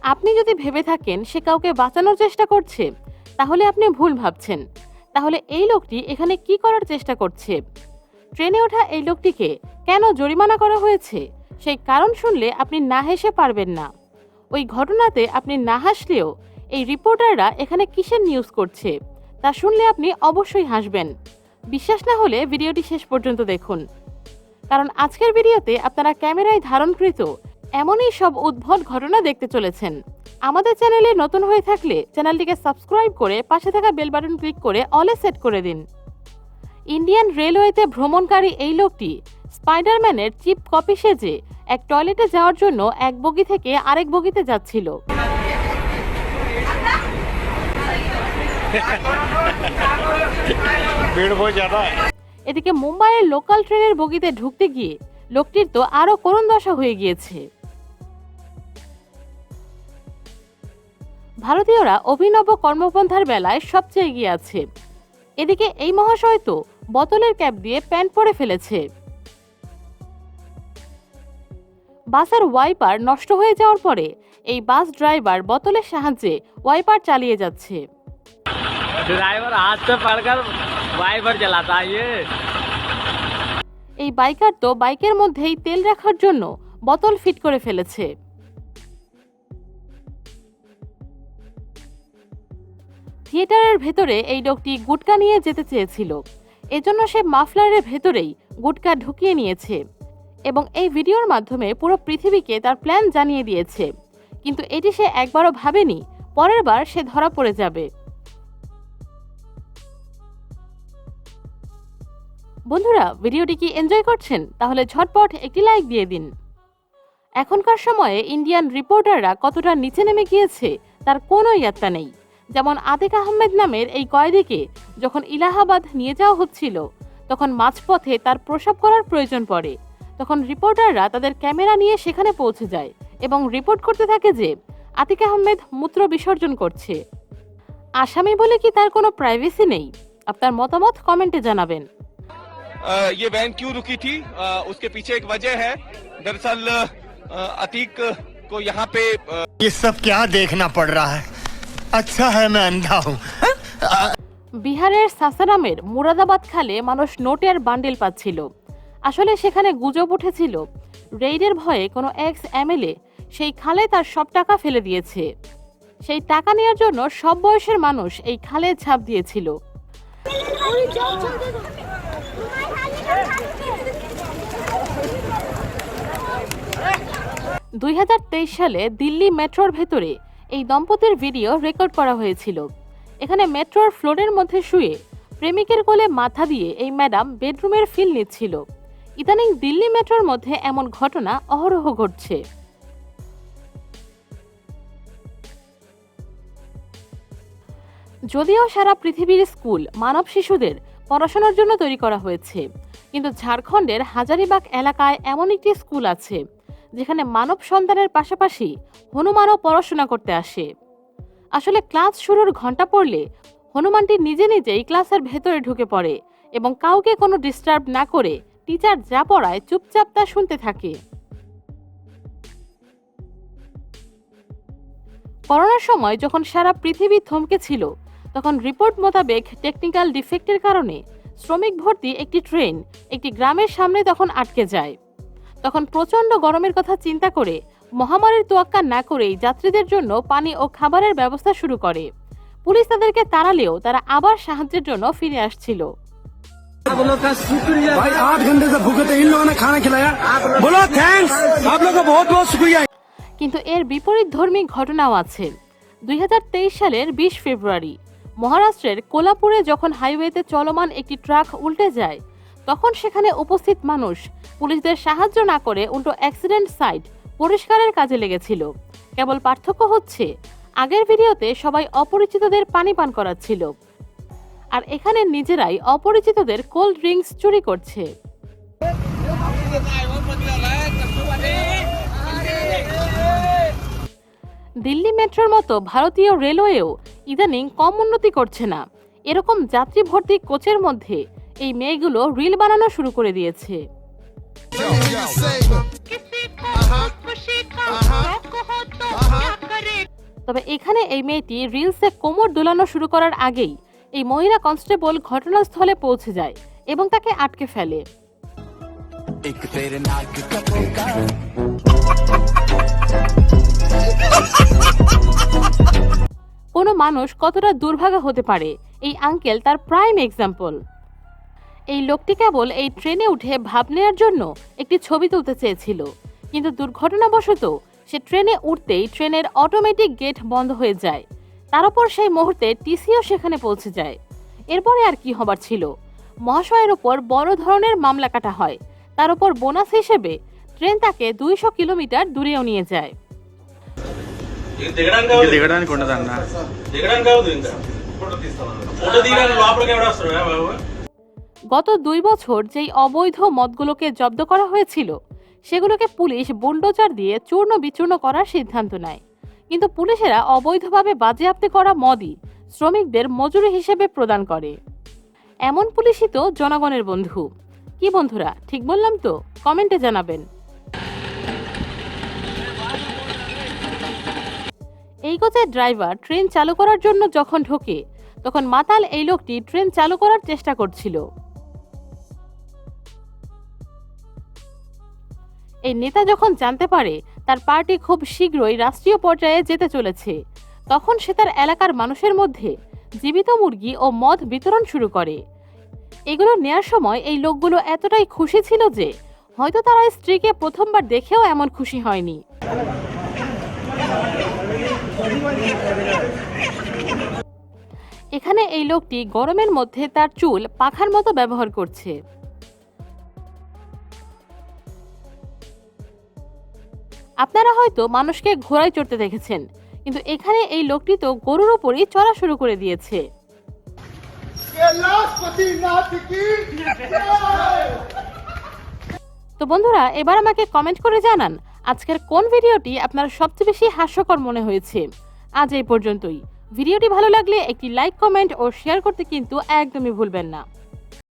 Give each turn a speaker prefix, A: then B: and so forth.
A: আপনি যদি ভেবে থাকেন সে কাউকে বাঁচানোর চেষ্টা করছে, তাহলে আপনি ভুল ভাবছেন। তাহলে এই লোকটি এখানে কি করার চেষ্টা করছে? ট্রেনে ওঠা এই লোকটিকে কেন জরিমানা করা হয়েছে, সেই কারণ শুনলে আপনি না হেসে পারবেন না। ওই ঘটনাতে আপনি না হাসলেও এই রিপোর্টাররা এখানে কিসের নিউজ করছে তা শুনলে আপনি অবশ্যই হাসবেন। বিশ্বাস না হলে ভিডিওটি শেষ পর্যন্ত দেখুন, কারণ আজকের ভিডিওতে আপনারা ক্যামেরায় ধারণকৃত এমনই সব উদ্ভট ঘটনা দেখতে চলেছেন। আমাদের চ্যানেলে নতুন হয়ে থাকলে চ্যানেলটিকে সাবস্ক্রাইব করে পাশে থাকা বেল বাটন ক্লিক করে অলে সেট করে দিন। ইন্ডিয়ান রেলওয়েতে ভ্রমণকারী এই লোকটি স্পাইডারম্যানের চিপ কপি সেজে এক টয়লেটে যাওয়ার জন্য এক বগি থেকে আরেক বগিতে যাচ্ছিল। এদিকে মুম্বাইয়ের লোকাল ট্রেনের বগিতে ঢুকতে গিয়ে লোকটির তো আরো করুণ দশা হয়ে গিয়েছে। ভারতীয়রা অভিনব কর্মপন্থার বেলায় সবচেয়ে এগিয়ে আছে। এদিকে এই মহাশয় তো বোতলের ক্যাপ দিয়ে প্যান্ট পরে ফেলেছে। বাসের ওয়াইপার নষ্ট হয়ে যাওয়ার পরে এই বাস ড্রাইভার বোতলের সাহায্যে ওয়াইপার চালিয়ে যাচ্ছে।
B: ড্রাইভার হাত से पकड़कर वाइपर चलाता है ये।
A: এই বাইকার তো বাইকের মধ্যেই তেল রাখার জন্য বোতল ফিট করে ফেলেছে। থিয়েটারের ভেতরে এই লোকটি গুটকা নিয়ে যেতে চেয়েছিল, এজন্য সে মাফলারের ভেতরেই গুটকা ঢুকিয়ে নিয়েছে এবং এই ভিডিওর মাধ্যমে পুরো পৃথিবীকে তার প্ল্যান জানিয়ে দিয়েছে। কিন্তু এটি সে একবারও ভাবেনি পরের বার সে ধরা পড়ে যাবে। বন্ধুরা, ভিডিওটি কি এনজয় করছেন? তাহলে ঝটপট একটি লাইক দিয়ে দিন। এখনকার সময়ে ইন্ডিয়ান রিপোর্টাররা কতটা নিচে নেমে গিয়েছে তার কোনো ইয়াত্তা নেই। যেমন আতিক আহমেদ নামের এই কয়েদিকে যখন ইলাহাবাদ নিয়ে যাওয়া হচ্ছিল, তখন মাঝপথে তার প্রসব করার প্রয়োজন পড়ে। তখন রিপোর্টাররা তাদের ক্যামেরা নিয়ে সেখানে পৌঁছে যায় এবং রিপোর্ট করতে থাকে যে আতিক আহমেদ মূত্র বিসর্জন করছে। আসামি বলে কি তার কোনো প্রাইভেসি নেই? আপনার মতামত কমেন্টে জানাবেন।
C: ये वैन क्यों रुकी थी, उसके पीछे एक वजह है। दरअसल अतीक को यहाँ पे
D: ये सब क्या देखना पड़ रहा है? अच्छा है मैं अंधा हूँ।
A: বিহারের সাসারামের মুরাদাবাদ খালে মানুষ নোটের বান্ডেল পাচ্ছিল। আসলে সেখানে গুজব উঠেছিল রেইডের ভয়ে কোনো এক্স এমএলএ সেই খালে তার সব টাকা ফেলে দিয়েছে। সেই টাকা নেওয়ার জন্য সব বয়সের মানুষ এই খালে ঝাঁপ দিয়েছিল। 2023 সালে দিল্লি মেট্রোর ভেতরে এই দম্পতির ভিডিও রেকর্ড করা হয়েছিল। এখানে মেট্রোর ফ্লোরের মধ্যে শুয়ে প্রেমিকের কোলে মাথা দিয়ে এই ম্যাডাম বেডরুমের ফিল নিচ্ছিল। ইদানিং দিল্লি মেট্রোর মধ্যে এমন ঘটনা অহরহ ঘটছে। যদিও সারা পৃথিবীর স্কুল মানব শিশুদের পড়াশোনার জন্য তৈরি করা হয়েছে, কিন্তু ঝাড়খণ্ডের হাজারিবাগ এলাকায় এমন একটি স্কুল আছে যেখানে মানব সন্তানের পাশাপাশি হনুমানও পড়াশোনা করতে আসে। আসলে ক্লাস শুরুর ঘন্টা পড়লে হনুমানটি নিজে নিজেই ক্লাসের ভেতরে ঢুকে পড়ে এবং কাউকে কোনো ডিস্টার্ব না করে টিচার যা পড়ায় চুপচাপ তা শুনতে থাকে। করোনার সময় যখন সারা পৃথিবী থমকে ছিল, তখন রিপোর্ট মোতাবেক টেকনিক্যাল ডিফেক্টের কারণে শ্রমিক ভর্তি একটি ট্রেন একটি গ্রামের সামনে তখন আটকে যায়। তখন প্রচণ্ড গরমের কথা চিন্তা করে মহামারীর তোয়াক্কা না করেই যাত্রীদের জন্য পানি ও খাবারের ব্যবস্থা শুরু করে। পুলিশ তাদেরকে তাড়ালেও তারা আবার সাহায্যের জন্য ফিরে আসছিল। কিন্তু এর বিপরীতধর্মী ঘটনাও আছে। 2023 সালের 20 ফেব্রুয়ারি মহারাষ্ট্রের কোলাপুরে যখন হাইওয়েতে চলমান একটি ট্রাক উল্টে যায়, তখন সেখানে উপস্থিত মানুষ পুলিশদের সাহায্য না করে উল্টো অ্যাক্সিডেন্ট সাইট পরিষ্কারের কাজে লেগেছিল। কেবল পার্থক্য হচ্ছে আগের ভিডিওতে সবাই অপরিচিতদের পানি পান করাচ্ছিল, আর এখানে নিজেরাই অপরিচিতদের কোল্ড ড্রিঙ্কস চুরি করছে। দিল্লি মেট্রোর মতো ভারতীয় রেলওয়েও ইদানিং কম উন্নতি করছে না। এরকম যাত্রী ভর্তি কোচের মধ্যে এই মেয়েগুলো রিল বানানো শুরু করে দিয়েছে। किसी को खुशी का शौक हो तो क्या करे তবে এখানে এই মেয়েটি রিলসে কোমর দোলানো শুরু করার আগেই এই মহিলা কনস্টেবল ঘটনাস্থলে পৌঁছে যায় এবং তাকে আটকে ফেলে। কোনো মানুষ কতটা দুর্ভাগা হতে পারে, এই আঙ্কেল তার প্রাইম এক্সাম্পল। এই লোকটি কেবল এই ট্রেনে উঠে ভাব নেওয়ার জন্য একটি ছবি তুলতে চেয়েছিল, কিন্তু দুর্ঘটনাবশত সে ট্রেনে উঠতেই ট্রেনের অটোমেটিক গেট বন্ধ হয়ে যায়। তার উপর সেই মুহূর্তে টিসিও সেখানে পৌঁছে যায়। এরপরে আর কি হবার ছিল, মহাশয়ের ওপর বড় ধরনের মামলা কাটা হয়। তার উপর বোনাস হিসেবে ট্রেন তাকে 200 কিলোমিটার দূরেও নিয়ে যায়।
E: దిగడానికి ఉండదన్న దిగడానికి కాదు ఇంకా ఫోటో దిగడానికి లోపలికి ఎవడ వస్తారు బాబు
A: গত 2 বছর যেই অবৈধ মদগুলোকে জব্দ করা হয়েছিল সেগুলোকে পুলিশ বুলডোজার দিয়ে চূর্ণ বিচূর্ণ করার সিদ্ধান্ত নেয়, কিন্তু পুলিশেরা অবৈধভাবে বাজেয়াপ্তি করা মদই শ্রমিকদের মজুরি হিসেবে প্রদান করে। এমন পুলিশই তো জনগণের বন্ধু। কি বন্ধুরা, ঠিক বললাম তো? কমেন্টে জানাবেন। এই কোচের ড্রাইভার ট্রেন চালু করার জন্য যখন ঢোকে তখন মাতাল এই লোকটি ট্রেন চালু করার চেষ্টা করছিল। এই নেতা যখন জানতে পারে তার পার্টি খুব শীঘ্রই রাষ্ট্রীয় পর্যায়ে যেতে চলেছে, তখন সে তার এলাকার মানুষের মধ্যে জীবিত মুরগি ও মদ বিতরণ শুরু করে। এগুলো নেয়ার সময় এই লোকগুলো এতটাই খুশি ছিল যে হয়তো তারা স্ত্রীকে প্রথমবার দেখেও এমন খুশি হয়নি। এখানে এই লোকটি গরমের মধ্যে তার চুল পাখার মতো ব্যবহার করছে। আপনারা হয়তো মানুষকে ঘোড়ায় চড়তে দেখেছেন, কিন্তু এখানে এই লোকটি তো গরুর উপরই চড়া শুরু করে দিয়েছে। তো বন্ধুরা, এবার আমাকে কমেন্ট করে জানান আজকের কোন ভিডিওটি আপনার সবচেয়ে বেশি হাস্যকর মনে হয়েছে। আজ এই পর্যন্তই। ভিডিওটি ভালো লাগলে একটি লাইক, কমেন্ট ও শেয়ার করতে কিন্তু একদমই ভুলবেন না।